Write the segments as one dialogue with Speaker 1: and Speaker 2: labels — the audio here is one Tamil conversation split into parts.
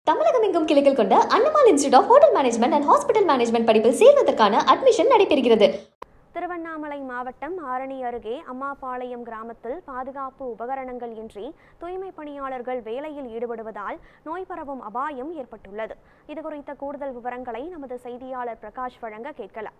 Speaker 1: தமிழகம் எங்கும் கிளைகள் கொண்ட Annamalai institute of hotel management and hospital management படிப்பில் சேர்வதற்கான அட்மிஷன் நடைபெறுகிறது.
Speaker 2: திருவண்ணாமலை மாவட்டம் ஆரணி அருகே அம்மாபாளையம் கிராமத்தில் பாதுகாப்பு உபகரணங்கள் இன்றி தூய்மை பணியாளர்கள் வேலையில் ஈடுபடுவதால் நோய் பரவும் அபாயம் ஏற்பட்டுள்ளது. இதுகுறித்த கூடுதல் விவரங்களை நமது செய்தியாளர் பிரகாஷ் வழங்க கேட்கலாம்.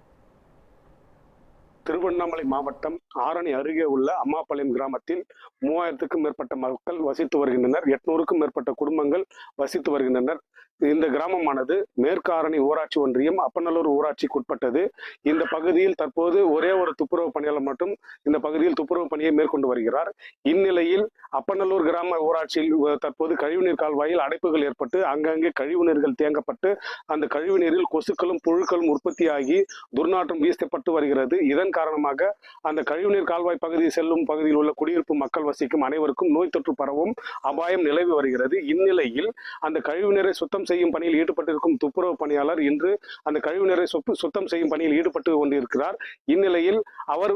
Speaker 3: திருவண்ணாமலை மாவட்டம் ஆரணி அருகே உள்ள அம்மாபாளையம் கிராமத்தில் 3000க்கும் மேற்பட்ட மக்கள் வசித்து வருகின்றனர். 800க்கும் மேற்பட்ட குடும்பங்கள் வசித்து வருகின்றனர். இந்த கிராமமானது மேற்கு ஆரணி ஊராட்சி ஒன்றியம் அப்பநல்லூர் ஊராட்சிக்கு உட்பட்டது. இந்த பகுதியில் தற்போது ஒரே ஒரு துப்புரவு பணியாளர் மட்டும் இந்த பகுதியில் துப்புரவு பணியை மேற்கொண்டு வருகிறார். இந்நிலையில் அப்பநல்லூர் கிராம ஊராட்சியில் தற்போது கழிவுநீர் கால்வாயில் அடைப்புகள் ஏற்பட்டு அங்கங்கே கழிவுநீர்கள் தேங்கப்பட்டு அந்த கழிவுநீரில் கொசுக்களும் புழுக்களும் உற்பத்தியாகி துர்நாற்றம் வீசப்பட்டு வருகிறது. இதன் காரணமாக அந்த கழிவுநீர் கால்வாய் பகுதி செல்லும் பகுதியில் உள்ள குடியிருப்பு மக்கள் வசிக்கும் அனைவருக்கும் நோய் தொற்று பரவும் அபாயம் நிலவி வருகிறது. இந்நிலையில் அந்த கழிவுநீரை சுத்தம் செய்யும் பணியில் ஈடுபட்டிருக்கும் துப்புரவு பணியாளர் இன்று அந்த கழிவுநீரை சுத்தம் செய்யும் பணியில் ஈடுபட்டு கொண்டிருக்கிறார். இந்நிலையில் அவர்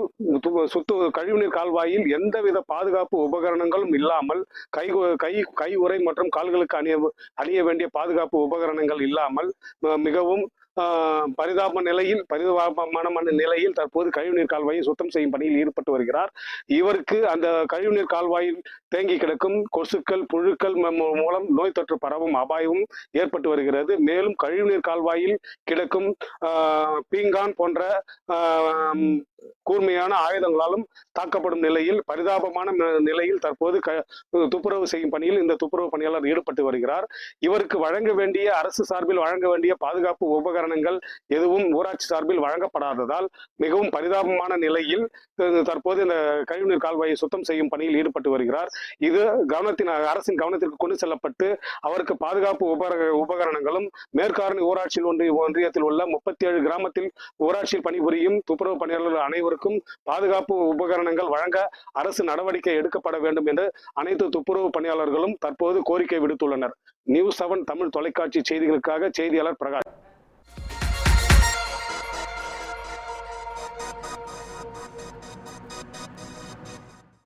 Speaker 3: கழிவுநீர் கால்வாயில் எந்தவித பாதுகாப்பு உபகரணங்களும் இல்லாமல் கை உறை மற்றும் கால்களுக்கு அணிய வேண்டிய பாதுகாப்பு உபகரணங்கள் இல்லாமல் மிகவும் பரிதாபமான நிலையில் தற்போது கழிவுநீர் கால்வாயை சுத்தம் செய்யும் பணியில் ஈடுபட்டு வருகிறார். இவருக்கு அந்த கழிவுநீர் கால்வாயில் தேங்கி கிடக்கும் கொசுக்கள் புழுக்கள் மூலம் நோய் தொற்று பரவும் அபாயமும் ஏற்பட்டு வருகிறது. மேலும் கழிவுநீர் கால்வாயில் கிடக்கும் பீங்கான் போன்ற கூர்மையான ஆயுதங்களாலும் தாக்கப்படும் நிலையில் பரிதாபமான நிலையில் தற்போது துப்புரவு செய்யும் பணியில் இந்த துப்புரவு பணியாளர் ஈடுபட்டு வருகிறார். இவருக்கு வழங்க வேண்டிய அரசு சார்பில் வழங்க வேண்டிய பாதுகாப்பு உபகரணங்கள் எதுவும் ஊராட்சி சார்பில் வழங்கப்படாததால் மிகவும் பரிதாபமான நிலையில் தற்போது இந்த கழிவுநீர் கால்வாயை சுத்தம் செய்யும் பணியில் ஈடுபட்டு வருகிறார். இது அரசின் கவனத்திற்கு கொண்டு செல்லப்பட்டு அவருக்கு பாதுகாப்பு உபகரணங்களும் மேற்காரணி ஊராட்சியில் ஒன்றியத்தில் உள்ள 37 கிராமத்தில் ஊராட்சியில் பணிபுரியும் துப்புரவு பணியாளர்கள் அனைவருக்கும் பாதுகாப்பு உபகரணங்கள் வழங்க அரசு நடவடிக்கை எடுக்கப்பட வேண்டும் என்று அனைத்து துப்புரவு பணியாளர்களும் தற்போது கோரிக்கை விடுத்துள்ளனர். நியூஸ் 7 தமிழ் தொலைக்காட்சி செய்திகளுக்காக செய்தியாளர் பிரகாஷ்.